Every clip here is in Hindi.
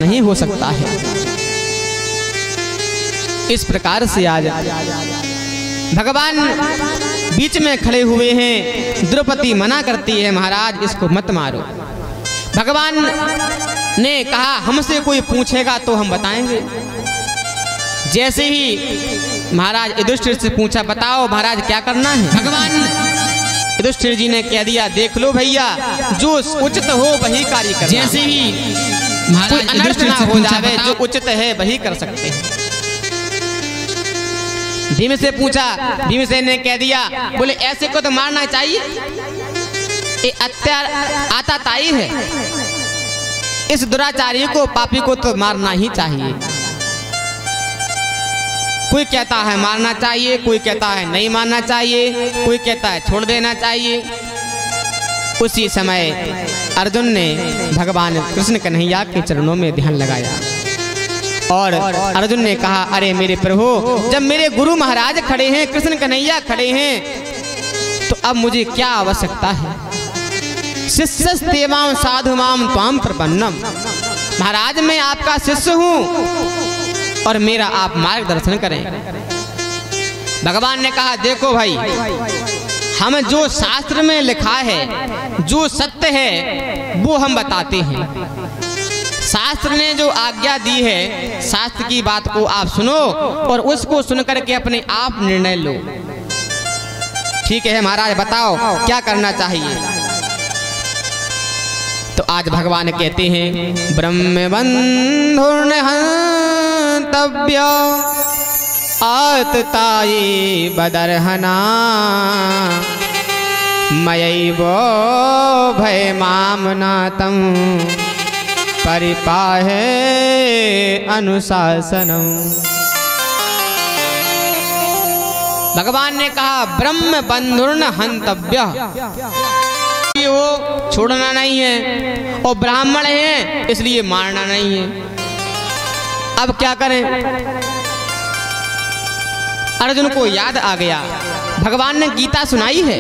नहीं हो सकता है। इस प्रकार से आज भगवान बीच में खड़े हुए हैं। द्रौपदी मना करती है, महाराज इसको मत मारो। भगवान ने कहा हमसे कोई पूछेगा तो हम बताएंगे। जैसे ही महाराज युधिष्ठिर से पूछा, बताओ महाराज क्या करना है। भगवान युधिष्ठिर जी ने कह दिया, देख लो भैया, जो उचित हो वही कार्य करना। जैसे ही महाराज अनर्थ ना हो जावे, जो उचित है वही कर सकते हैं। भीम से पूछा, भीमसेन ने कह दिया, बोले ऐसे को तो मारना चाहिए, ये आताताई है, इस दुराचारी को, पापी को तो मारना ही चाहिए। कोई कहता है मारना चाहिए, कोई कहता है नहीं मारना चाहिए, कोई कहता है छोड़ देना चाहिए। उसी समय अर्जुन ने भगवान कृष्ण कन्हैया के चरणों में ध्यान लगाया और अर्जुन ने कहा, अरे मेरे प्रभु, जब मेरे गुरु महाराज खड़े हैं, कृष्ण कन्हैया खड़े हैं, तो अब मुझे क्या आवश्यकता है। शिष्यस्तेवां साधुमां त्वां प्रपन्नम, महाराज मैं आपका शिष्य हूँ और मेरा आप मार्गदर्शन करें। भगवान ने कहा, देखो भाई, हम जो शास्त्र में लिखा है, जो सत्य है वो हम बताते हैं। शास्त्र ने जो आज्ञा दी है, शास्त्र की बात को आप सुनो और उसको सुनकर के अपने आप निर्णय लो। ठीक है महाराज, बताओ क्या करना चाहिए। तो आज भगवान कहते हैं, ब्रह्म बंधुर्न हन्तव्य आततायी बदर्हना मयैवो भयमामनातं परिपाहे अनुशासनम्। भगवान ने कहा, ब्रह्म बंधुर्न हन्तव्य, वो छोड़ना नहीं है, और ब्राह्मण है इसलिए मारना नहीं है। अब क्या करें। अर्जुन को याद आ गया, भगवान ने गीता सुनाई है,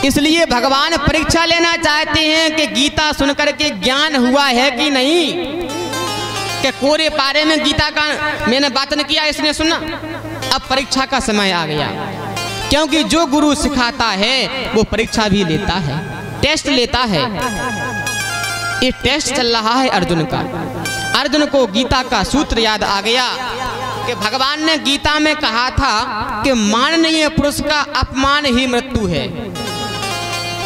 इसलिए भगवान परीक्षा लेना चाहते हैं कि गीता सुनकर के ज्ञान हुआ है कि नहीं। कि कोरे पारे में गीता का मैंने वाचन किया, इसने सुना। अब परीक्षा का समय आ गया, क्योंकि जो गुरु सिखाता है वो परीक्षा भी लेता है, टेस्ट लेता है। ये टेस्ट चल रहा है अर्जुन का। अर्जुन को गीता का सूत्र याद आ गया कि भगवान ने गीता में कहा था कि माननीय पुरुष का अपमान ही मृत्यु है।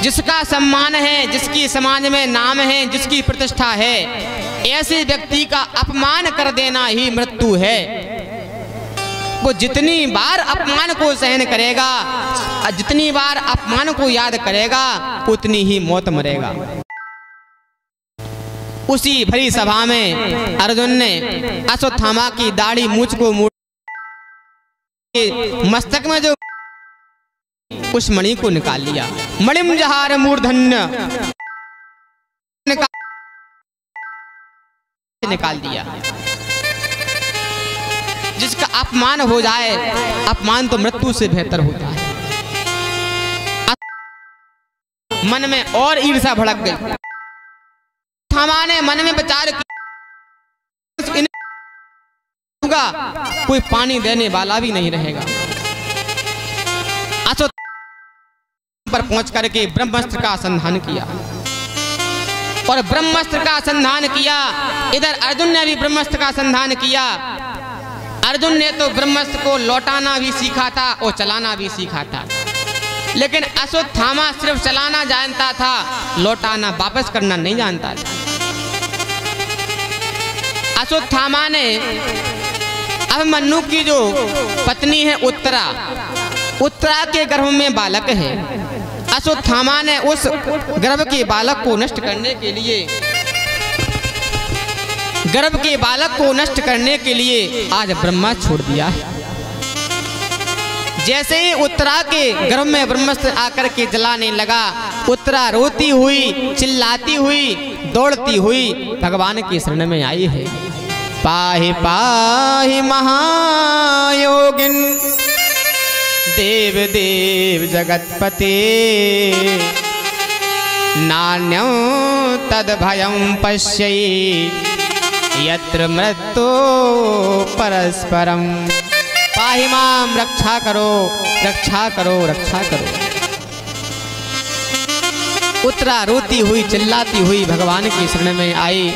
जिसका सम्मान है, जिसकी समाज में नाम है, जिसकी प्रतिष्ठा है, ऐसे व्यक्ति का अपमान कर देना ही मृत्यु है। वो जितनी बार अपमान को सहन करेगा, जितनी बार अपमान को याद करेगा, उतनी ही मौत मरेगा। उसी भरी सभा में अर्जुन ने अश्वत्थामा की दाढ़ी मूंछ को मस्तक में जो उस मणि को निकाल लिया। मणिम जहार मूर्धन्य निकाल दिया। जिसका अपमान हो जाए, अपमान तो मृत्यु से बेहतर होता है। मन में और ईर्ष्या भड़क गई। हमारे मन में विचार किया, कोई पानी देने वाला भी नहीं रहेगा। पर पहुंच करके ब्रह्मास्त्र का संधान किया और ब्रह्मास्त्र का संधान किया। इधर अर्जुन ने भी ब्रह्मास्त्र का संधान किया। अर्जुन ने तो ब्रह्मास्त्र को लौटाना भी सीखा था और चलाना भी सीखा था, लेकिन अश्वत्थामा सिर्फ चलाना जानता था, लौटाना वापस करना नहीं जानता था। अश्वत्थामा ने अभिमन्यु की जो पत्नी है उत्तरा, उत्तरा के गर्भ में बालक है। अश्वत्थामा ने उस गर्भ के बालक को नष्ट करने के लिए, गर्भ के बालक को नष्ट करने के लिए आज ब्रह्मा छोड़ दिया है। जैसे ही उत्तरा के गर्भ में ब्रह्मास्त्र आकर के जलाने लगा, उत्तरा रोती हुई, चिल्लाती हुई, दौड़ती हुई भगवान की शरण में आई है। पाहि पाहि महायोगिन देव देव जगतपते, नान्यं तद भयं पश्यै यत्र मृत्यु परस्परम। पाहि माम, रक्षा करो रक्षा करो रक्षा करो। उत्तरा रोती हुई चिल्लाती हुई भगवान की शरण में आई।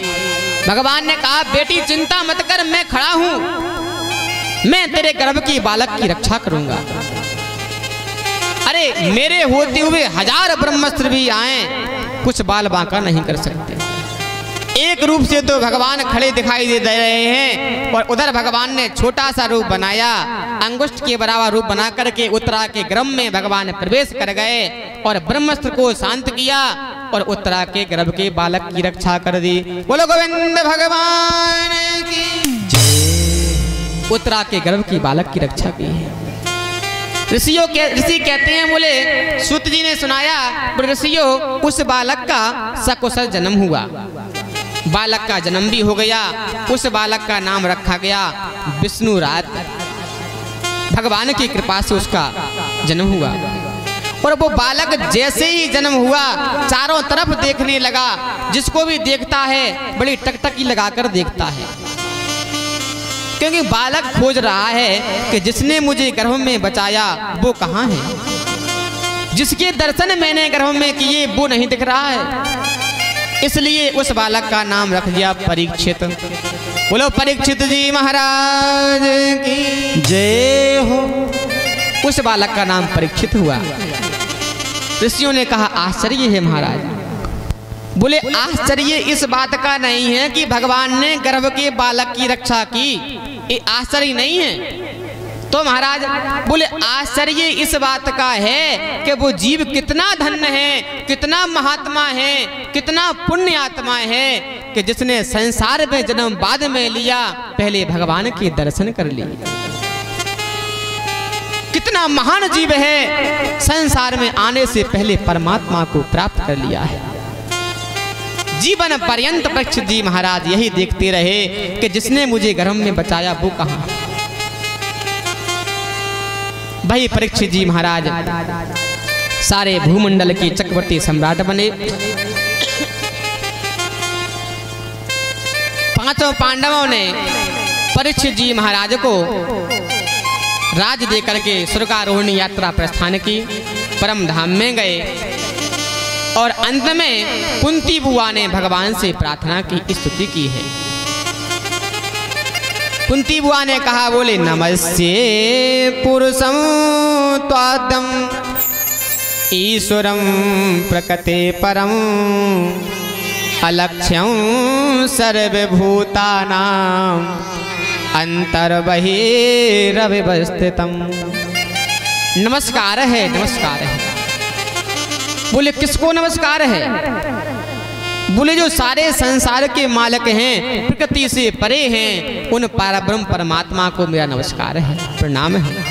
भगवान ने कहा, बेटी चिंता मत कर, मैं खड़ा हूं, मैं तेरे गर्भ की बालक की रक्षा करूंगा। अरे मेरे होते हुए 1000 ब्रह्मास्त्र भी आए, कुछ बाल बांका नहीं कर सकते। एक रूप से तो भगवान खड़े दिखाई दे रहे हैं और उधर भगवान ने छोटा सा रूप बनाया, अंगुष्ठ के बराबर रूप बना करके उत्तरा के गर्भ में भगवान प्रवेश कर गए और ब्रह्मास्त्र को शांत किया और उत्तरा के गर्भ के बालक की रक्षा कर दी। बोलो गोविंद भगवान की जय। उत्तरा के गर्भ की बालक की रक्षा की है। ऋषि कहते हैं, बोले सूत जी ने सुनाया, बोले ऋषियों उस बालक का सकुशल जन्म हुआ, बालक का जन्म भी हो गया। उस बालक का नाम रखा गया विष्णु रात। भगवान की कृपा से उसका जन्म हुआ और वो बालक जैसे ही जन्म हुआ चारों तरफ देखने लगा, जिसको भी देखता है बड़ी टकटकी लगाकर देखता है, क्योंकि बालक खोज रहा है कि जिसने मुझे गर्भ में बचाया वो कहाँ है, जिसके दर्शन मैंने गर्भ में किए वो नहीं दिख रहा है। इसलिए उस बालक का नाम रख दिया परीक्षित। बोलो परीक्षित जी महाराज की जय हो। उस बालक का नाम परीक्षित हुआ। ऋषियों ने कहा, आश्चर्य है महाराज। बोले आश्चर्य इस बात का नहीं है कि भगवान ने गर्भ के बालक की रक्षा की, ये आश्चर्य नहीं है। तो महाराज बोले आश्चर्य इस बात का है कि वो जीव कितना धन्य है, कितना महात्मा है, कितना पुण्य आत्मा है कि जिसने संसार में जन्म बाद में लिया, पहले भगवान के दर्शन कर लिए। कितना महान जीव है, संसार में आने से पहले परमात्मा को प्राप्त कर लिया है। जीवन पर्यंत परीक्षित जी महाराज यही देखते रहे कि जिसने मुझे गर्भ में बचाया वो कहाँ। भाई परीक्षित जी महाराज सारे भूमंडल के चक्रवर्ती सम्राट बने। 5 पांडवों ने परीक्षित जी महाराज को राज देकर के स्वर्गारोहणी यात्रा प्रस्थान की, परम धाम में गए और अंत में कुंती बुआ ने भगवान से प्रार्थना की, स्तुति की है। कुंती बुआ ने कहा, बोले नमस्ते पुरुषं त्वादं ईश्वरं प्रकृते परं अलक्ष्यं सर्वभूतानां अंतर्बहिरव्यवस्थितं। नमस्कार है, नमस्कार है। बोले किसको नमस्कार है? बोले जो सारे संसार के मालिक हैं, प्रकृति से परे हैं, उन परब्रह्म परमात्मा को मेरा नमस्कार है, प्रणाम है।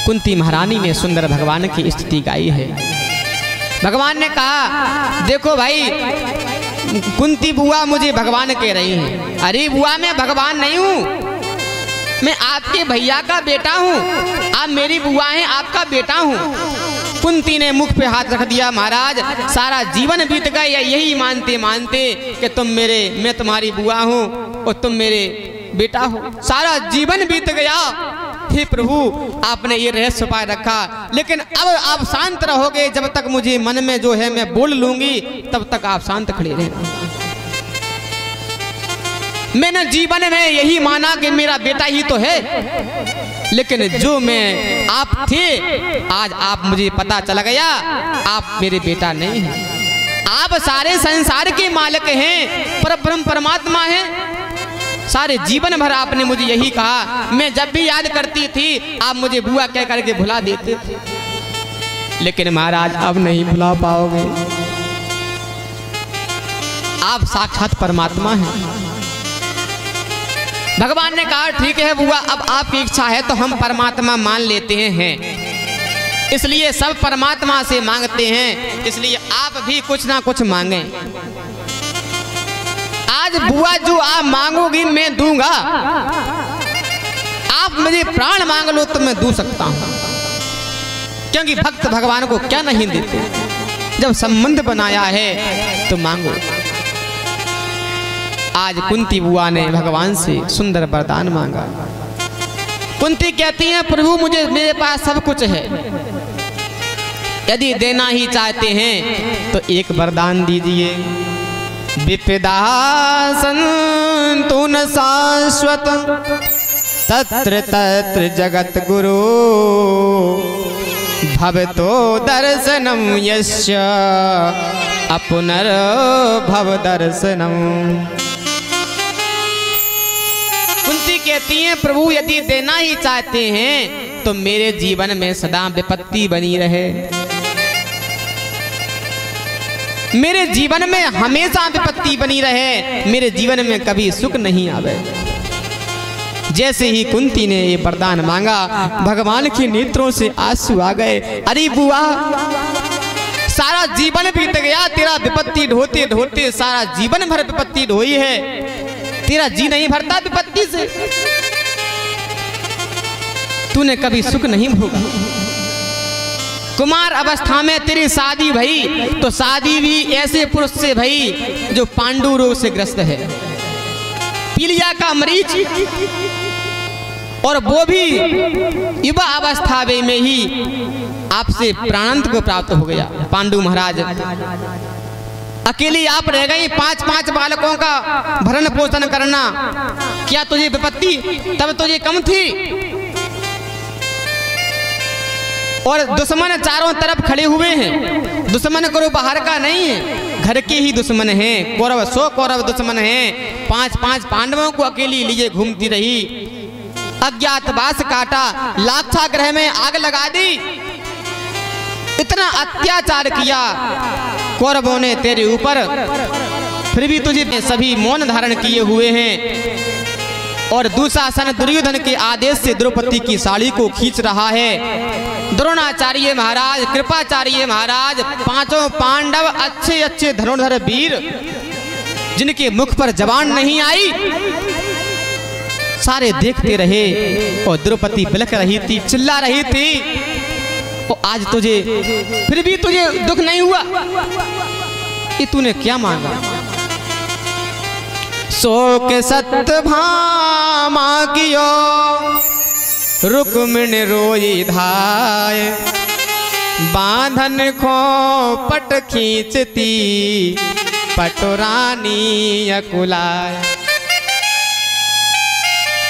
कुंती महारानी ने सुंदर भगवान की स्तुति गाई है। भगवान ने कहा, देखो भाई कुंती बुआ मुझे भगवान कह रही हैं। अरे बुआ मैं भगवान नहीं हूँ, मैं आपके भैया का बेटा हूँ। आप मेरी बुआ हैं, आपका बेटा हूँ। कुंती ने मुख पे हाथ रख दिया, महाराज सारा जीवन बीत गया यही मानते मानते कि मैं तुम्हारी बुआ हूँ और तुम मेरे बेटा हो। सारा जीवन बीत गया, हे प्रभु आपने ये रहस्य छुपाए रखा, लेकिन अब आप शांत रहोगे जब तक मुझे मन में जो है मैं बोल लूंगी, तब तक आप शांत खड़े रहना। मैंने जीवन में यही माना कि मेरा बेटा ही तो है, लेकिन जो मैं आप थे आज आप मुझे पता चला गया आप मेरे बेटा नहीं हैं। आप सारे संसार के मालिक हैं, परब्रह्म परमात्मा हैं। सारे जीवन भर आपने मुझे यही कहा, मैं जब भी याद करती थी आप मुझे बुआ कह करके भुला देते थे, लेकिन महाराज अब नहीं भुला पाओगे। आप साक्षात परमात्मा हैं। भगवान ने कहा ठीक है बुआ, अब आपकी इच्छा है तो हम परमात्मा मान लेते हैं, इसलिए सब परमात्मा से मांगते हैं, इसलिए आप भी कुछ ना कुछ मांगे। आज बुआ जो आप मांगोगी मैं दूंगा। आप मुझे प्राण मांग लो तो मैं दू सकता हूं, क्योंकि भक्त भगवान को क्या नहीं देते। जब संबंध बनाया है तो मांगो। आज कुंती बुआ ने भगवान से सुंदर वरदान मांगा। कुंती कहती हैं प्रभु मुझे मेरे पास सब कुछ है, यदि देना ही चाहते हैं तो एक वरदान दीजिए। विपदा संतु न शाश्वत तत्र तत्र जगत गुरु भवतो दर्शनम यस्य अपुनर भव दर्शनम। कुंती कहती हैं प्रभु यदि देना ही चाहते हैं तो मेरे जीवन में सदा विपत्ति बनी रहे, मेरे जीवन में हमेशा विपत्ति बनी रहे, मेरे जीवन में कभी सुख नहीं आवे। जैसे ही कुंती ने ये वरदान मांगा भगवान के नेत्रों से आंसू आ गए। अरे बुआ सारा जीवन बीत गया, तेरा विपत्ति ढोते ढोते सारा जीवन भर विपत्ति ढोई है, तेरा जी नहीं भरता विपत्ति से, तूने कभी सुख नहीं भोगा। कुमार अवस्था में तेरी शादी भई तो शादी भी ऐसे पुरुष से भई जो पांडु रोग से ग्रस्त है, पीलिया का मरीज, और वो भी युवा अवस्था में ही आपसे प्राणांत को प्राप्त हो गया। पांडु महाराज अकेली आप रह गई, 5-5 बालकों का भरण पोषण करना, क्या तुझे विपत्ति तब तुझे कम थी? और दुश्मन चारों तरफ खड़े हुए हैं, दुश्मन करो बाहर का नहीं है, घर के ही दुश्मन हैं, कौरव 100 कौरव दुश्मन हैं, 5-5 पांडवों को अकेली लिए घूमती रही, अज्ञातवास काटा, लाक्षागृह में आग लगा दी, इतना अत्याचार किया कौरवों ने तेरे ऊपर, फिर भी तुझे सभी मौन धारण किए हुए हैं। और दुशासन दुर्योधन के आदेश से द्रौपदी की साड़ी को खींच रहा है। द्रोणाचार्य महाराज, कृपाचार्य महाराज, 5 पांडव अच्छे अच्छे धनुर्धर वीर जिनके मुख पर जबान नहीं आई, सारे देखते रहे और द्रौपदी बिलख रही थी, चिल्ला रही थी। और आज तुझे फिर भी तुझे दुख नहीं हुआ, ये तूने क्या मांगा? शोक सत्यभामा कियो रुक्मिणी रोई धाय, बांधन खो पट खींचती पटुरानी अकुलाय।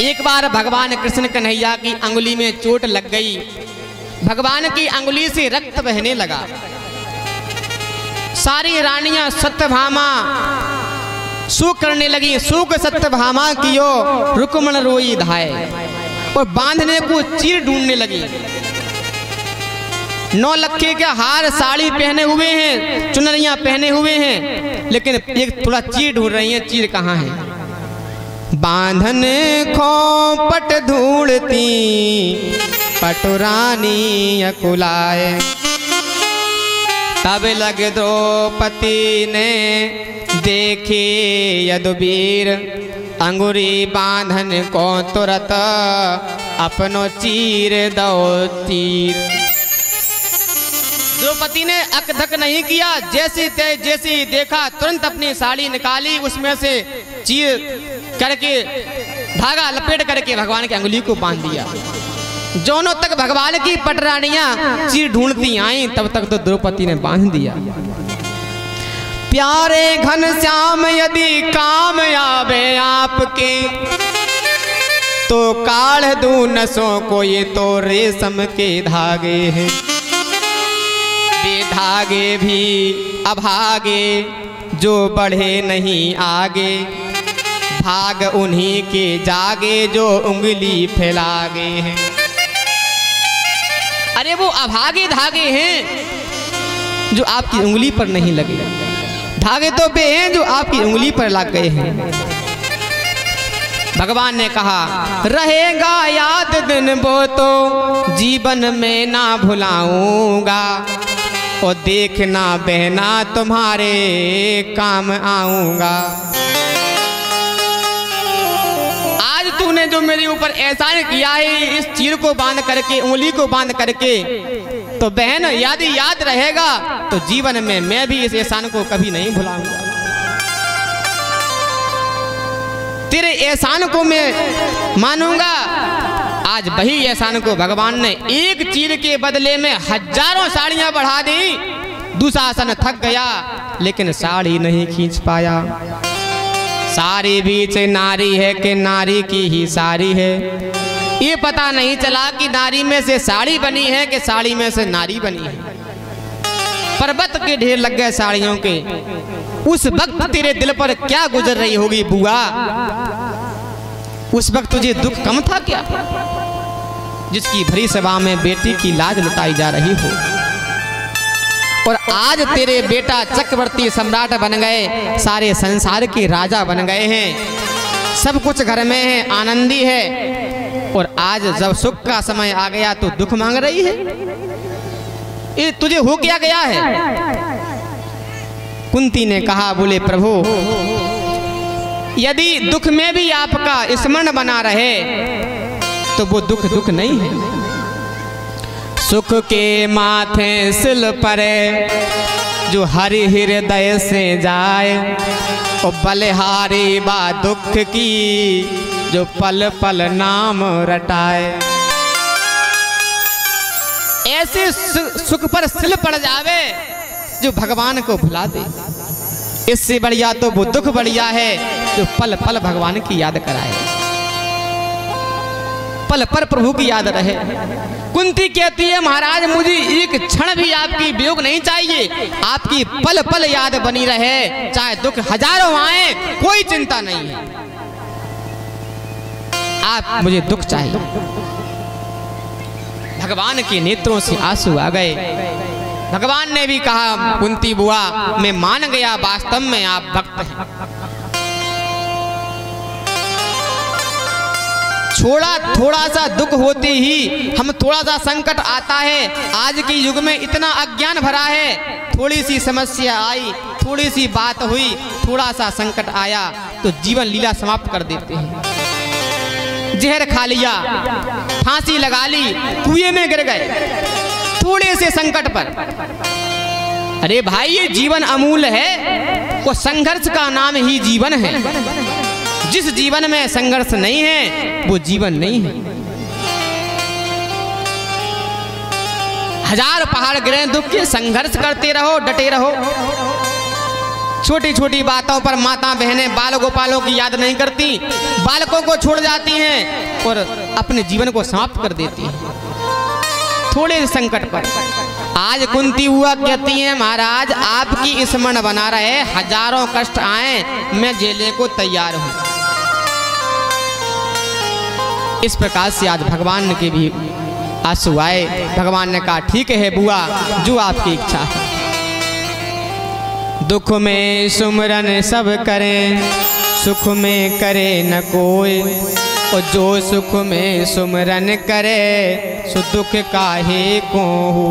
एक बार भगवान कृष्ण कन्हैया की अंगुली में चोट लग गई, भगवान की अंगुली से रक्त बहने लगा। सारी रानियां सत्यभामा शोक करने लगी। शोक सत्यभामा कियो रुक्मिणी रोई धाय, और बांधने को चीर ढूंढने लगी। 9 लखे के हार साड़ी पहने हुए हैं, चुनरियां पहने हुए हैं, लेकिन एक थोड़ा चीर ढूंढ रही है, चीर कहाँ है? बांधन खोपट ढूंढती पटुरानी अकुलाए। तब लग द्रौपदी ने देखे यदुवीर, अंगुरी बांधन को तुरत अपनो चीर दो तीर। द्रौपदी ने अकधक नहीं किया, जैसे देखा तुरंत अपनी साड़ी निकाली, उसमें से चीर करके धागा लपेट करके भगवान की अंगुली को बांध दिया। जोनों तक भगवान की पटरानियां चीर ढूंढती आई, तब तक तो द्रौपदी ने बांध दिया। प्यारे घनश्याम यदि काम आवे आपके, तो काढ़ दूं नसों को, ये तो रेशम के धागे हैं। वे धागे भी अभागे जो बढ़े नहीं आगे, भाग उन्हीं के जागे जो उंगली फैलागे हैं। अरे वो अभागे धागे हैं जो आपकी उंगली पर नहीं लगे, धागे तो वे हैं जो आपकी उंगली पर लग गए हैं। भगवान ने कहा रहेगा याद दिन वो तो जीवन में ना भुलाऊंगा, और देखना बहना तुम्हारे काम आऊंगा। आज तूने जो मेरे ऊपर एहसान किया है, इस चीर को बांध करके, उंगली को बांध करके, तो बहन यदि याद रहेगा तो जीवन में मैं भी इस एहसान को कभी नहीं भुलाऊंगा। तेरे एहसान को मैं मानूंगा। आज वही एहसान को भगवान ने एक चीर के बदले में हजारों साड़ियां बढ़ा दी। दुशासन थक गया लेकिन साड़ी नहीं खींच पाया। साड़ी बीच नारी है कि नारी की ही साड़ी है, ये पता नहीं चला कि नारी में से साड़ी बनी है कि साड़ी में से नारी बनी है। पर्वत के ढेर लग गए साड़ियों के। उस वक्त तेरे दिल पर क्या गुजर रही होगी बुआ? उस वक्त तुझे दुख कम था क्या, जिसकी भरी सभा में बेटी की लाज लुटाई जा रही हो? और आज तेरे बेटा चक्रवर्ती सम्राट बन गए, सारे संसार के राजा बन गए हैं, सब कुछ घर में है, आनंदी है। और आज जब सुख का समय आ गया तो दुख मांग रही है। ये तुझे हो क्या गया है? कुंती ने कहा, बोले प्रभु, यदि दुख में भी आपका स्मरण बना रहे तो वो दुख दुख नहीं है। सुख के माथे सिल परे जो हरि हृदय से जाए, और बलिहारी बा दुख की जो पल पल नाम रटाए। ऐसे सुख पर सिल पड़ जावे जो भगवान को भुला दे। इससे बढ़िया तो वो दुख बढ़िया है जो पल पल भगवान की याद कराए, पल पर प्रभु की याद रहे। कुंती कहती है, महाराज मुझे एक क्षण भी आपकी वियोग नहीं चाहिए, आपकी पल पल याद बनी रहे, चाहे दुख हजारों आए कोई चिंता नहीं है, आप मुझे दुख चाहिए। भगवान के नेत्रों से आंसू आ गए। भगवान ने भी कहा, कुंती बुआ मैं मान गया, वास्तव में आप भक्त हैं। थोड़ा सा दुख होते ही हम थोड़ा सा संकट आता है। आज के युग में इतना अज्ञान भरा है, थोड़ी सी समस्या आई, थोड़ी सी बात हुई, थोड़ा सा संकट आया तो जीवन लीला समाप्त कर देते हैं। जहर खा लिया, फांसी लगा ली, कुएं में गिर गए थोड़े से संकट पर। अरे भाई ये जीवन अमूल्य है, वो संघर्ष का नाम ही जीवन है। जिस जीवन में संघर्ष नहीं है वो जीवन नहीं है। हजार पहाड़ गिरे दुख के, संघर्ष करते रहो, डटे रहो। छोटी छोटी बातों पर माता बहनें बाल गोपालों की याद नहीं करती, बालकों को छोड़ जाती हैं और अपने जीवन को समाप्त कर देती हैं थोड़े संकट पर। आज कुंती हुआ कहती है, महाराज आपकी स्मरण बना रहे, हजारों कष्ट आए मैं झेलने को तैयार हूं। इस प्रकार से आज भगवान के भी आंसू आए। भगवान ने कहा, ठीक है बुआ, जो आपकी इच्छा है। दुख में सुमरन सब करें, सुख में करे न कोई, और जो सुख में सुमरन करे सो दुख काहे को हो।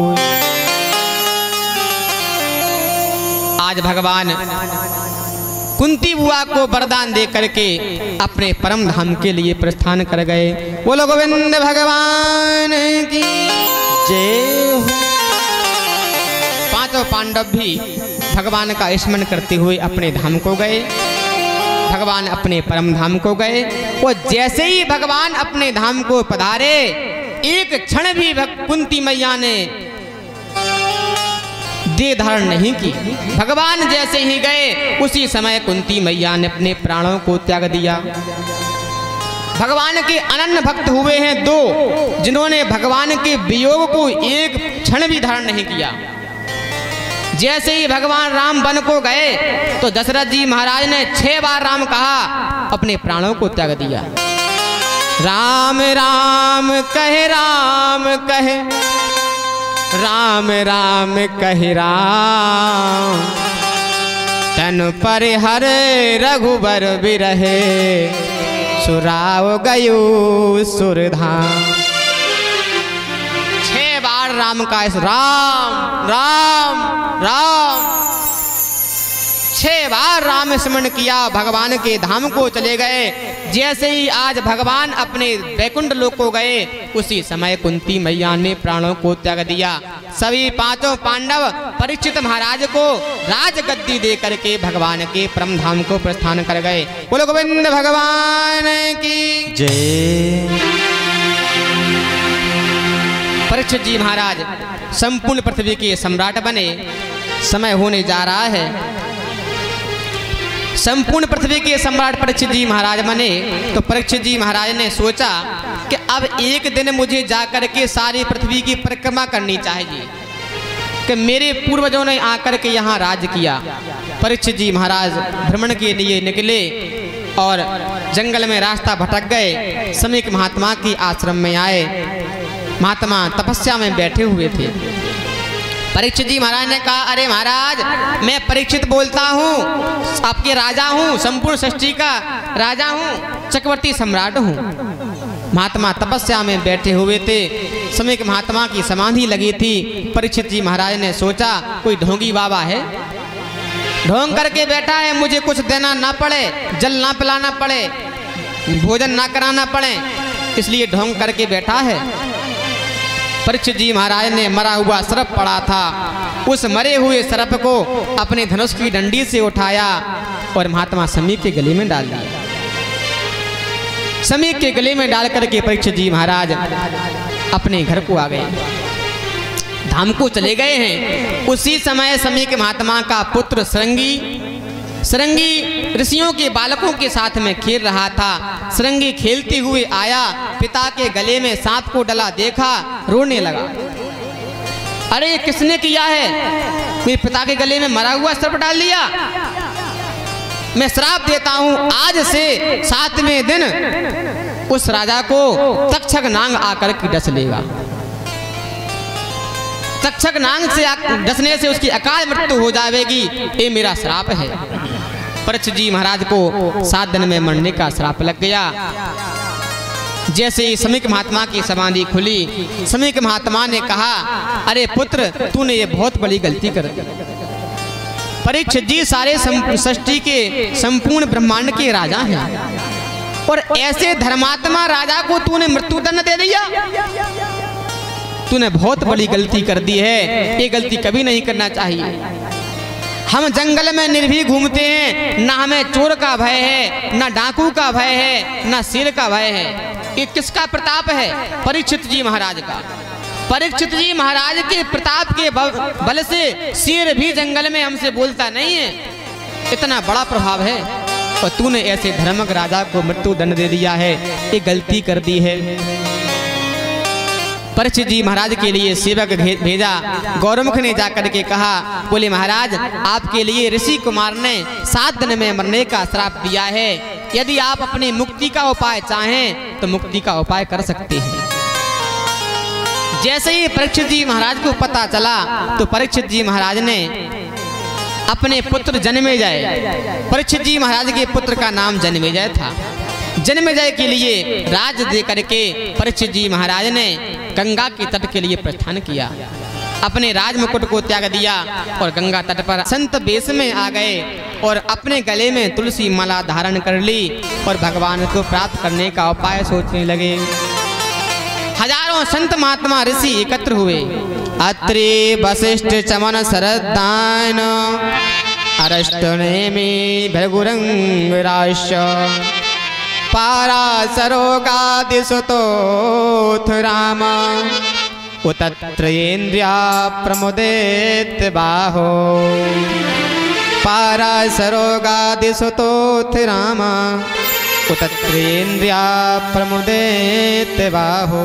आज भगवान कुंती बुआ को वरदान दे करके अपने परम धाम के लिए प्रस्थान कर गए। बोलो गोविंद भगवान की जय हो। पांचों पांडव भी भगवान का स्मरण करते हुए अपने धाम को गए। भगवान अपने परम धाम को गए और जैसे ही भगवान अपने धाम को पधारे, एक क्षण भी कुंती मैया ने देह धारण नहीं की। भगवान जैसे ही गए उसी समय कुंती मैया ने अपने प्राणों को त्याग दिया। भगवान के अनन्य भक्त हुए हैं दो, जिन्होंने भगवान के वियोग को एक क्षण भी धारण नहीं किया। जैसे ही भगवान राम वन को गए तो दशरथ जी महाराज ने 6 बार राम कहा, अपने प्राणों को त्याग दिया। राम राम कहे, राम कहे, राम राम कहे राम, तन पर हर रघुबर बिरहे, सुराव गयो सुरधाम। 6 बार राम का राम राम राम, 6 बार राम स्मरण किया, भगवान के धाम को चले गए। जैसे ही आज भगवान अपने वैकुंठ लोक को गए, उसी समय कुंती मैया ने प्राणों को त्याग दिया। सभी पांचों पांडव परीक्षित महाराज को राजगद्दी दे करके भगवान के परम धाम को प्रस्थान कर गए। बोलो गोविंद भगवान की जय। परीक्षित जी महाराज संपूर्ण पृथ्वी के सम्राट बने। समय होने जा रहा है, संपूर्ण पृथ्वी के सम्राट परीक्षित जी महाराज बने। तो परीक्षित जी महाराज ने सोचा कि अब एक दिन मुझे जाकर के सारी पृथ्वी की परिक्रमा करनी चाहिए, कि मेरे पूर्वजों ने आकर के यहाँ राज किया। परीक्षित जी महाराज भ्रमण के लिए निकले और जंगल में रास्ता भटक गए। समीक महात्मा की आश्रम में आए। महात्मा तपस्या में बैठे हुए थे। परीक्षित जी महाराज ने कहा, अरे महाराज, मैं परीक्षित बोलता हूँ, आपके राजा हूँ, संपूर्ण सृष्टि का राजा हूँ, चक्रवर्ती सम्राट हूँ। महात्मा तपस्या में बैठे हुए थे। समीक महात्मा की समाधि लगी थी। परीक्षित जी महाराज ने सोचा, कोई ढोंगी बाबा है, ढोंग करके बैठा है, मुझे कुछ देना ना पड़े, जल ना पिलाना पड़े, भोजन ना कराना पड़े, इसलिए ढोंग करके बैठा है। परीक्षित जी महाराज ने मरा हुआ सर्प पड़ा था, उस मरे हुए सर्प को अपने धनुष की डंडी से उठाया और महात्मा समीक के गले में डाल दिया। समीक के गले में डाल करके परीक्षित जी महाराज अपने घर को आ गए, धाम को चले गए हैं। उसी समय समीक महात्मा का पुत्र सरंगी ऋषियों के बालकों के साथ में खेल रहा था। सरंगी खेलते हुए आया, पिता के गले में सांप को डला देखा, रोने लगा। अरे किसने किया है, मेरे पिता के गले में मरा हुआ सर्प डाल दिया। मैं श्राप देता हूं, आज से 7वें दिन उस राजा को तक्षक नाग आकर के डस लेगा। तक्षक नाग से डसने से उसकी अकाल मृत्यु हो जाएगी, ये मेरा श्राप है। परीक्षित जी महाराज को 7 दिन में मरने का श्राप लग गया। जैसे ही समीक महात्मा की समाधि खुली, समीक महात्मा ने कहा, अरे पुत्र, तूने ये बहुत बड़ी गलती कर दी। परीक्षित जी सारे सृष्टि के संपूर्ण ब्रह्मांड के राजा हैं, और ऐसे धर्मात्मा राजा को तूने मृत्युदंड दे दिया। तूने बहुत बड़ी गलती कर दी है, ये गलती कभी नहीं करना चाहिए। हम जंगल में निर्भीक घूमते हैं, ना हमें चोर का भय है, ना डाकू का भय है, ना शेर का भय है। ये किसका प्रताप है? परीक्षित जी महाराज का। परीक्षित जी महाराज के प्रताप के बल से शेर भी जंगल में हमसे बोलता नहीं है, इतना बड़ा प्रभाव है। और तूने ऐसे धर्मक राजा को मृत्यु दंड दे दिया है, ये गलती कर दी है। परीक्षित जी महाराज के लिए सेवक भेजा। गौरमुख ने जाकर के कहा, बोले महाराज, आपके लिए ऋषि कुमार ने 7 दिन में मरने का श्राप दिया है। यदि आप अपनी मुक्ति का उपाय चाहें तो मुक्ति का उपाय कर सकते हैं। जैसे ही परीक्षित जी महाराज को पता चला, तो परीक्षित जी महाराज ने अपने पुत्र जन्मेजय, परीक्षित जी महाराज के पुत्र का नाम जन्मेजय था। जन्मेजय के लिए राज दे करके परीक्षित जी महाराज ने गंगा के तट के लिए प्रस्थान किया। अपने राज मुकुट को त्याग दिया और गंगा तट पर संत वेश में आ गए और अपने गले में तुलसी माला धारण कर ली और भगवान को प्राप्त करने का उपाय सोचने लगे। हजारों संत महात्मा ऋषि एकत्र हुए। अत्रि वशिष्ठ चमन शरदान अरष्टनेमि भृगुरंगराश पाराशरोगादिसुतोऽथ राम उतत्रेन्द्रिया प्रमुदित बाहो पाराशरोगादिसुतोऽथ राम उतत्रेन्द्रिया प्रमुदित बाहो।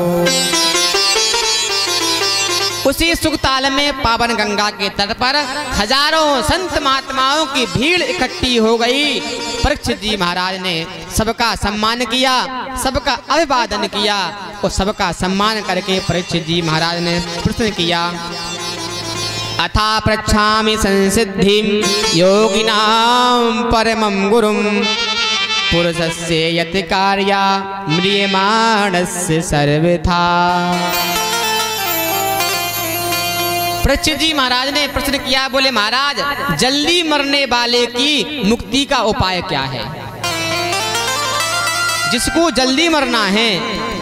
उसी सुखताल में पावन गंगा के तट पर हजारों संत महात्माओं की भीड़ इकट्ठी हो गई। परीक्षित जी महाराज ने सबका सम्मान किया, सबका अभिवादन किया और सबका सम्मान करके परीक्षित जी महाराज ने प्रश्न किया, अथा पृच्छामि संसिद्धिं योगिनां परमं गुरुं पुरुषस्य यत् कार्या म्रियमाणस्य सर्वथा। परीक्षित जी महाराज ने प्रश्न किया, बोले महाराज, जल्दी मरने वाले की मुक्ति का उपाय क्या है? जिसको जल्दी मरना है,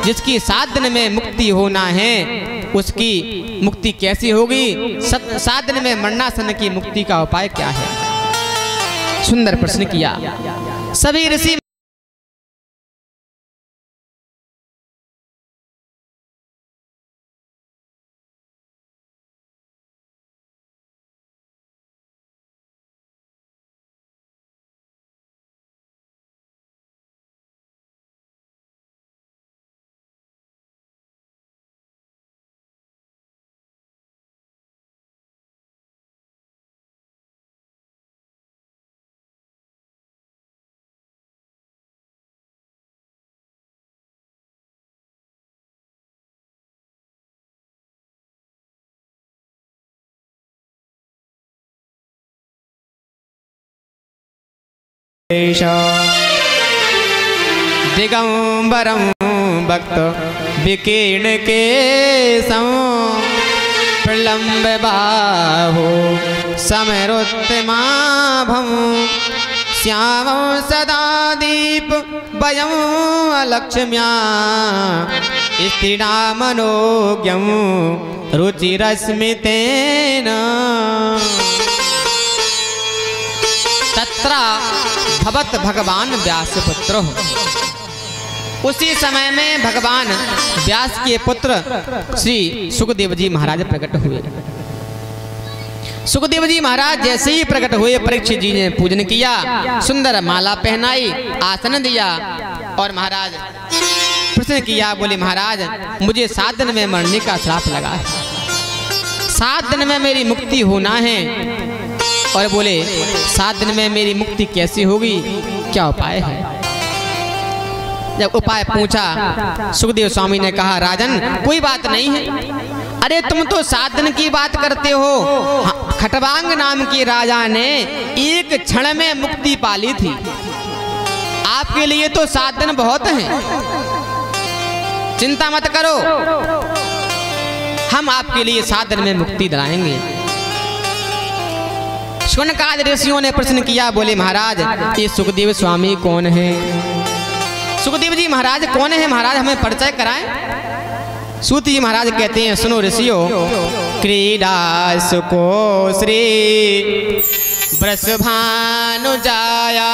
जिसकी 7 दिन में मुक्ति होना है, उसकी मुक्ति कैसी होगी? 7 दिन में मरणासन की मुक्ति का उपाय क्या है? सुंदर प्रश्न किया। सभी ऋषि दिगंबरं भक्त विकीर्ण केशं प्रलम्ब बाहो समरुत्तमाभं श्यामं सदा दीप वयं अलक्ष्म्या स्त्रीणामनोज्ञं रुचिरस्मितेन तत्रा भवत भगवान व्यासपुत्र। उसी समय में भगवान व्यास के पुत्र श्री सुखदेव जी महाराज प्रकट हुए। सुखदेव जी महाराज जैसे ही प्रकट हुए, परीक्षित जी ने पूजन किया, सुंदर माला पहनाई, आसन दिया और महाराज प्रश्न किया। बोले महाराज, मुझे 7 दिन में मरने का श्राप लगा है, 7 दिन में मेरी मुक्ति होना है। और बोले 7 दिन में मेरी मुक्ति कैसी होगी, क्या उपाय है? जब उपाय पूछा, सुखदेव स्वामी ने कहा, राजन कोई बात नहीं है। अरे तुम तो 7 दिन की बात करते हो, खटवांग नाम के राजा ने 1 क्षण में मुक्ति पाली थी। आपके लिए तो 7 दिन बहुत हैं, चिंता मत करो, हम आपके लिए 7 दिन में मुक्ति दिलाएंगे। शौनकादि ऋषियों ने प्रश्न किया। बोले महाराज, ये सुखदेव स्वामी कौन है? सुखदेव जी महाराज कौन है महाराज, हमें परिचय कराएं। सूत जी महाराज कहते हैं, सुनो ऋषियों, क्रीडा सुको श्री वृषभानु जाया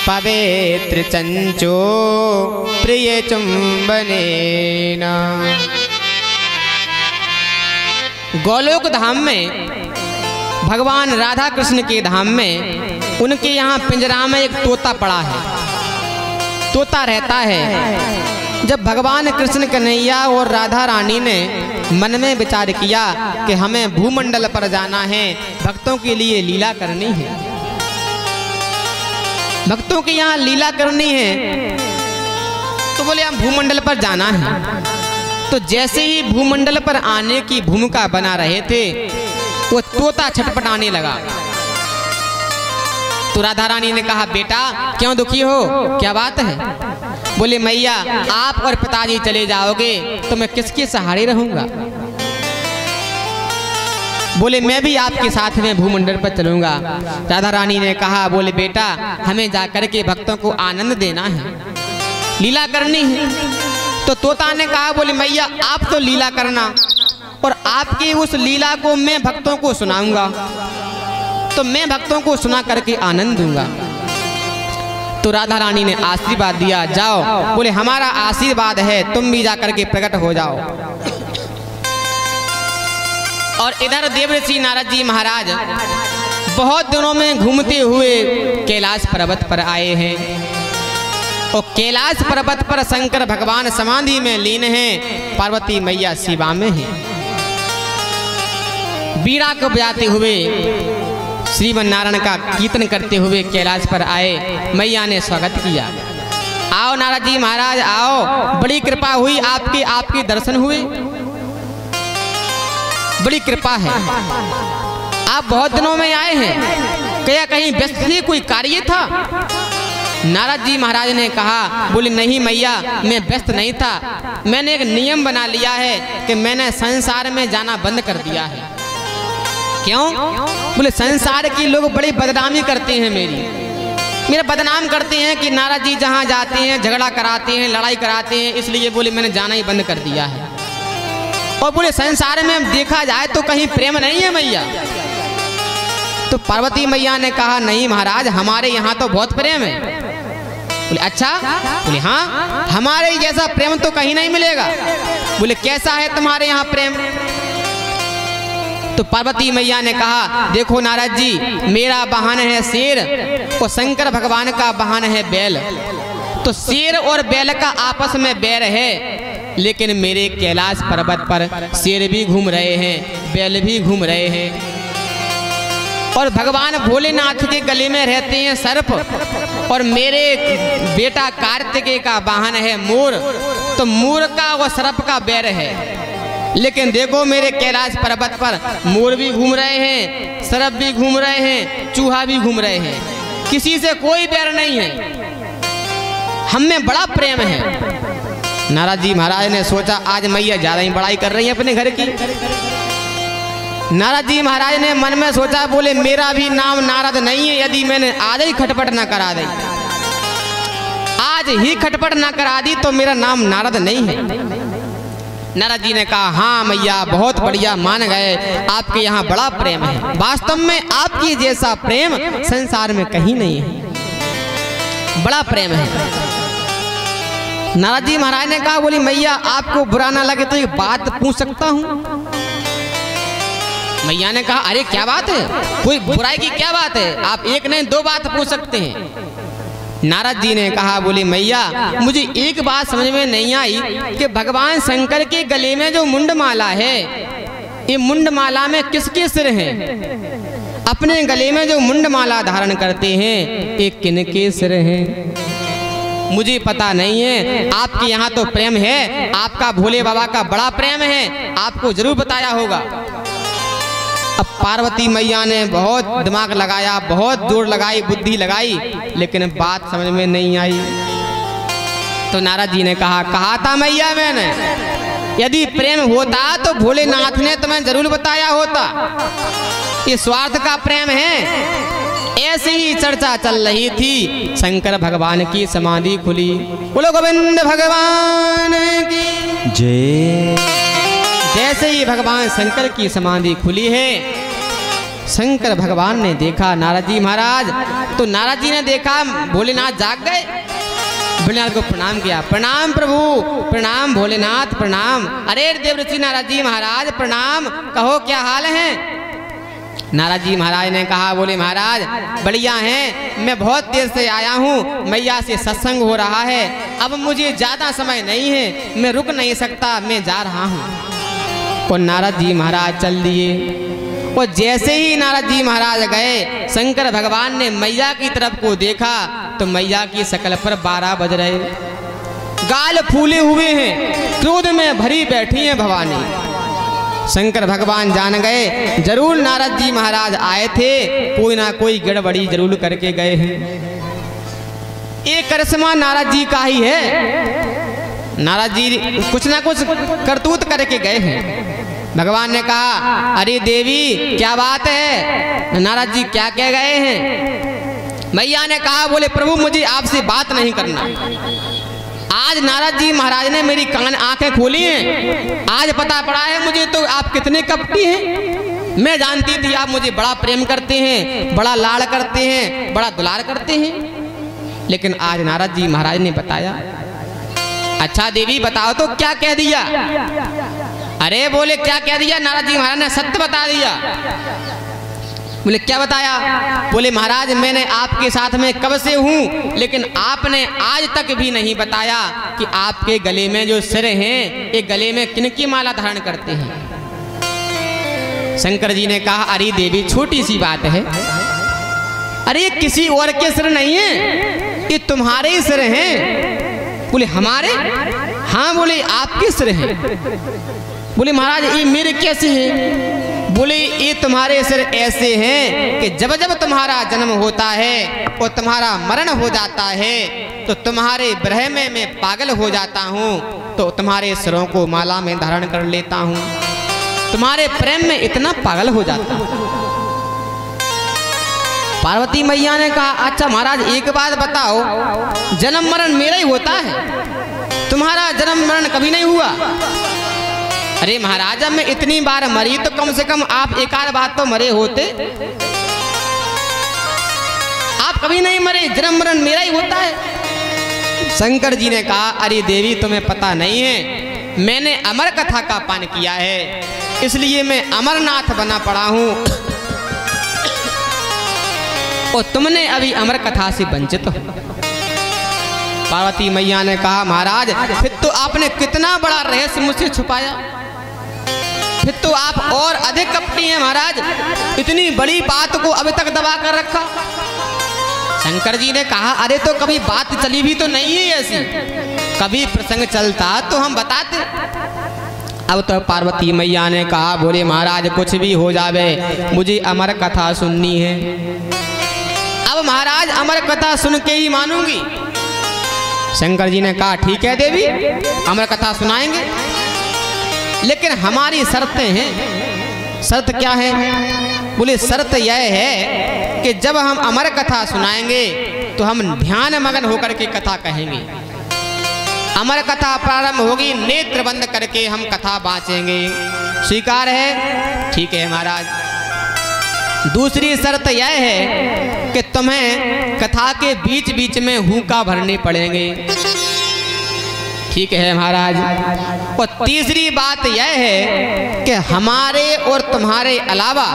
पवित्र चंचो प्रिय चुंबनेन। गोलोक धाम में, भगवान राधा कृष्ण के धाम में, उनके यहाँ पिंजरा में एक तोता पड़ा है, तोता रहता है। जब भगवान कृष्ण कन्हैया और राधा रानी ने मन में विचार किया कि हमें भूमंडल पर जाना है, भक्तों के लिए लीला करनी है, भक्तों के यहाँ लीला करनी है, तो बोले हम भूमंडल पर जाना है। तो जैसे ही भूमंडल पर आने की भूमिका बना रहे थे, वो तोता छटपटाने लगा। तो राधा रानी ने कहा, बेटा क्यों दुखी हो, क्या बात है? बोले मैया, आप और पिताजी चले जाओगे तो मैं किसके सहारे रहूंगा? बोले मैं भी आपके साथ में भूमंडल पर चलूंगा। राधा रानी ने कहा, बोले बेटा हमें जाकर के भक्तों को आनंद देना है, लीला करनी है। तो तोता ने कहा, बोले मैया आप तो लीला करना, और आपकी उस लीला को मैं भक्तों को सुनाऊंगा, तो मैं भक्तों को सुना करके आनंद दूंगा। तो राधा रानी ने आशीर्वाद दिया, जाओ। बोले हमारा आशीर्वाद है, तुम भी जाकर के प्रकट हो जाओ। और इधर देवर्षि नारद जी महाराज बहुत दिनों में घूमते हुए कैलाश पर्वत पर आए हैं, और कैलाश पर्वत पर शंकर भगवान समाधि में लीन हैं, पार्वती मैया सेवा में हैं। बीड़ा को बजाते हुए श्रीमन नारायण का कीर्तन करते हुए कैलाश पर आए। मैया ने स्वागत किया, आओ नारद जी महाराज आओ, बड़ी कृपा हुई आपकी, आपके दर्शन हुए, बड़ी कृपा है। आप बहुत दिनों में आए हैं, क्या कहीं व्यस्त थे, कोई कार्य था? नारद जी महाराज ने कहा, बोले नहीं मैया मैं व्यस्त नहीं था, मैंने एक नियम बना लिया है कि मैंने संसार में जाना बंद कर दिया है। क्यों? बोले संसार के लोग बड़ी बदनामी करते हैं मेरी, मेरा बदनाम करते हैं कि नारद जी जहाँ जाते हैं झगड़ा कराते हैं, लड़ाई कराते हैं, इसलिए बोले मैंने जाना ही बंद कर दिया है। और बोले संसार में देखा जाए तो कहीं प्रेम नहीं है मैया। तो पार्वती मैया ने कहा नहीं महाराज, हमारे यहाँ तो बहुत प्रेम है। बोले अच्छा? बोले हाँ, हमारे जैसा प्रेम तो कहीं नहीं मिलेगा। बोले कैसा है तुम्हारे यहाँ प्रेम? तो पार्वती मैया ने कहा देखो नारद जी, मेरा वाहन है शेर और शंकर भगवान का वाहन है बैल। तो शेर और बैल का आपस में बैर है, लेकिन मेरे कैलाश पर्वत पर शेर भी घूम रहे हैं, बैल भी घूम रहे हैं। और भगवान भोलेनाथ के गले में रहते हैं सर्प, और मेरे बेटा कार्तिकेय का वाहन है मोर। तो मोर का व सर्प का बैर है, लेकिन देखो मेरे कैलाश पर्वत पर मोर भी घूम रहे हैं, सर्प भी घूम रहे हैं, चूहा भी घूम रहे हैं, किसी से कोई बैर नहीं है, हम में बड़ा प्रेम है। नारद जी महाराज ने सोचा आज मैया ज्यादा ही बड़ाई कर रही है अपने घर की। नारद जी महाराज ने मन में सोचा, बोले मेरा भी नाम नारद नहीं है, यदि मैंने आज ही खटपट ना करा दी, आज ही खटपट ना करा दी तो मेरा नाम नारद नहीं है। नारद जी ने कहा हाँ मैया बहुत बढ़िया, मान गए, आपके यहाँ बड़ा प्रेम है। वास्तव में आपकी जैसा प्रेम संसार में कहीं नहीं है, बड़ा प्रेम है। नारद जी महाराज ने कहा बोली मैया आपको बुरा ना लगे तो एक बात पूछ सकता हूँ? मैया ने कहा अरे क्या बात है, कोई बुराई की क्या बात है, आप एक नहीं दो बात पूछ सकते हैं। नारद जी ने कहा बोले मैया मुझे एक बात समझ में नहीं आई कि भगवान शंकर के गले में जो मुंडमाला है, ये मुंडमाला में किसके सिर हैं? अपने गले में जो मुंडमाला धारण करते हैं ये किनके सिर हैं? मुझे पता नहीं है। आपके यहाँ तो प्रेम है, आपका भोले बाबा का बड़ा प्रेम है, आपको जरूर बताया होगा। अब पार्वती मैया ने बहुत दिमाग लगाया, बहुत जोर लगाई, बुद्धि लगाई, लेकिन बात समझ में नहीं आई। तो नारद जी ने कहा था मैया मैंने, यदि प्रेम होता तो भोलेनाथ ने तुम्हें जरूर बताया होता, ये स्वार्थ का प्रेम है। ऐसे ही चर्चा चल रही थी, शंकर भगवान की समाधि खुली। बोलो गोविंद भगवान की जय। जैसे ही भगवान शंकर की समाधि खुली है, शंकर भगवान ने देखा नारद जी महाराज, तो नारद जी ने देखा भोलेनाथ जाग गए। भोलेनाथ को प्रणाम किया, प्रणाम प्रभु, प्रणाम भोलेनाथ, प्रणाम। अरे देवऋषि नारद जी महाराज प्रणाम, कहो क्या हाल है? नारद जी महाराज ने कहा बोले महाराज बढ़िया हैं, मैं बहुत देर से आया हूँ, मैया से सत्संग हो रहा है, अब मुझे ज़्यादा समय नहीं है, मैं रुक नहीं सकता, मैं जा रहा हूँ। और नारद जी महाराज चल दिए। और जैसे ही नारद जी महाराज गए, शंकर भगवान ने मैया की तरफ को देखा तो मैया की शकल पर 12 बज रहे, गाल फूले हुए हैं, क्रोध में भरी बैठी हैं भवानी। शंकर भगवान जान गए जरूर नारद जी महाराज आए थे, कोई ना कोई गड़बड़ी जरूर करके गए हैं। ये करिश्मा नारद जी का ही है, नारद जी कुछ ना कुछ करतूत करके गए हैं। भगवान ने कहा अरे देवी क्या बात है? नारद जी क्या कह गए हैं? मैया ने कहा बोले प्रभु मुझे आपसे बात नहीं करना। आज नारद जी महाराज ने मेरी कान आंखें खोली हैं, आज पता पड़ा है मुझे तो आप कितने कपटी हैं। मैं जानती थी आप मुझे बड़ा प्रेम करते हैं, बड़ा लाड़ करते हैं, बड़ा दुलार करते हैं, लेकिन आज नारद जी महाराज ने बताया। अच्छा देवी बताओ तो क्या कह दिया? अरे बोले क्या कह दिया? नारद जी महाराज ने सत्य बता दिया। बोले क्या बताया? बोले महाराज मैंने आपके साथ में कब से हूँ, लेकिन आपने आज तक भी नहीं बताया कि आपके गले में जो सिर हैं, ये गले में किनकी माला धारण करते हैं। शंकर जी ने कहा अरे देवी छोटी सी बात है, अरे किसी और के सिर नहीं है, ये तुम्हारे ही सिर हैं। बोले हमारे? हाँ बोले आपके सिर हैं। बोले महाराज ये मेरे कैसे हैं? बोले ये तुम्हारे सिर ऐसे हैं कि जब जब तुम्हारा जन्म होता है और तुम्हारा मरण हो जाता है तो तुम्हारे ब्रह में मैं पागल हो जाता हूँ, तो तुम्हारे सिरों को माला में धारण कर लेता हूँ, तुम्हारे प्रेम में इतना पागल हो जाता हूँ। पार्वती मैया ने कहा, अच्छा महाराज एक बात बताओ, जन्म मरण मेरा ही होता है, तुम्हारा जन्म मरण कभी नहीं हुआ? अरे महाराज मैं इतनी बार मरी तो कम से कम आप एक आध बात तो मरे होते, आप कभी नहीं मरे, जन्म मरण मेरा ही होता है। शंकर जी ने कहा, अरे देवी तुम्हें पता नहीं है, मैंने अमर कथा का पान किया है, इसलिए मैं अमरनाथ बना पड़ा हूं और तुमने अभी अमर कथा से वंचित हो। पार्वती मैया ने कहा, महाराज फिर तो आपने कितना बड़ा रहस्य मुझसे छुपाया, फिर तो आप और अधिक कपटी हैं महाराज, इतनी बड़ी बात को अभी तक दबा कर रखा। शंकर जी ने कहा, अरे तो कभी बात चली भी तो नहीं है ऐसी, कभी प्रसंग चलता तो हम बताते। अब तो पार्वती मैया ने कहा, बोले महाराज कुछ भी हो जावे, मुझे अमर कथा सुननी है। अब महाराज अमर कथा सुन के ही मानूंगी। शंकर जी ने कहा, ठीक है देवी, अमर कथा सुनाएंगे, लेकिन हमारी शर्तें हैं। शर्त क्या है? बोले शर्त यह है कि जब हम अमर कथा सुनाएंगे तो हम ध्यान मगन होकर के कथा कहेंगे। अमर कथा प्रारंभ होगी, नेत्र बंद करके हम कथा बाँचेंगे। स्वीकार है? ठीक है महाराज। दूसरी शर्त यह है कि तुम्हें कथा के बीच बीच में हुक्का भरने पड़ेंगे। ठीक है महाराज। और तीसरी बात यह है कि हमारे और तुम्हारे अलावा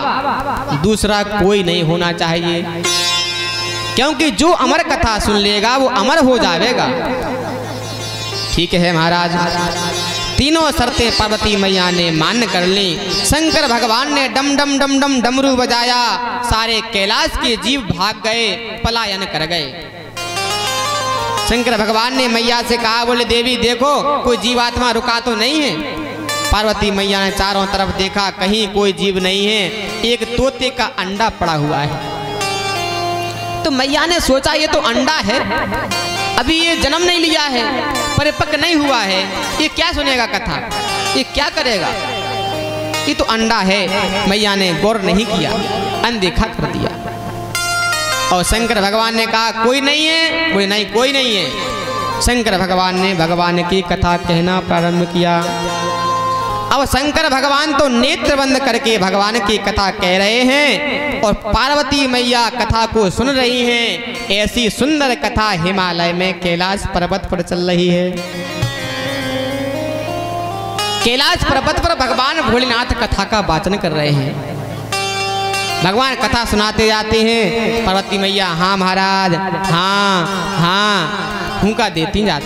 दूसरा कोई नहीं होना चाहिए, क्योंकि जो अमर कथा सुन लेगा वो अमर हो जाएगा। ठीक है महाराज। तीनों शर्तें पार्वती मैया ने मान्य कर ली। शंकर भगवान ने डम डम डम डम डमरू बजाया, सारे कैलाश के जीव भाग गए, पलायन कर गए। शंकर भगवान ने मैया से कहा, बोले देवी देखो कोई जीवात्मा रुका तो नहीं है। पार्वती मैया ने चारों तरफ देखा, कहीं कोई जीव नहीं है, एक तोते का अंडा पड़ा हुआ है। तो मैया ने सोचा ये तो अंडा है, अभी ये जन्म नहीं लिया है, परिपक्व नहीं हुआ है, ये क्या सुनेगा कथा, ये क्या करेगा, ये तो अंडा है। मैया ने गौर नहीं किया, अनदेखा कर दिया। और शंकर भगवान ने कहा, कोई नहीं है? बोले नहीं कोई नहीं है। शंकर भगवान ने भगवान की कथा कहना प्रारंभ किया। अब शंकर भगवान तो नेत्र बंद करके भगवान की कथा कह रहे हैं और पार्वती मैया कथा को सुन रही हैं। ऐसी सुंदर कथा हिमालय में कैलाश पर्वत पर चल रही है। कैलाश पर्वत पर भगवान भोलेनाथ कथा का वाचन कर रहे हैं। भगवान कथा सुनाते जाते हैं, पार्वती मैया हाँ महाराज, हाँ हाँ हुक्का देती जाती।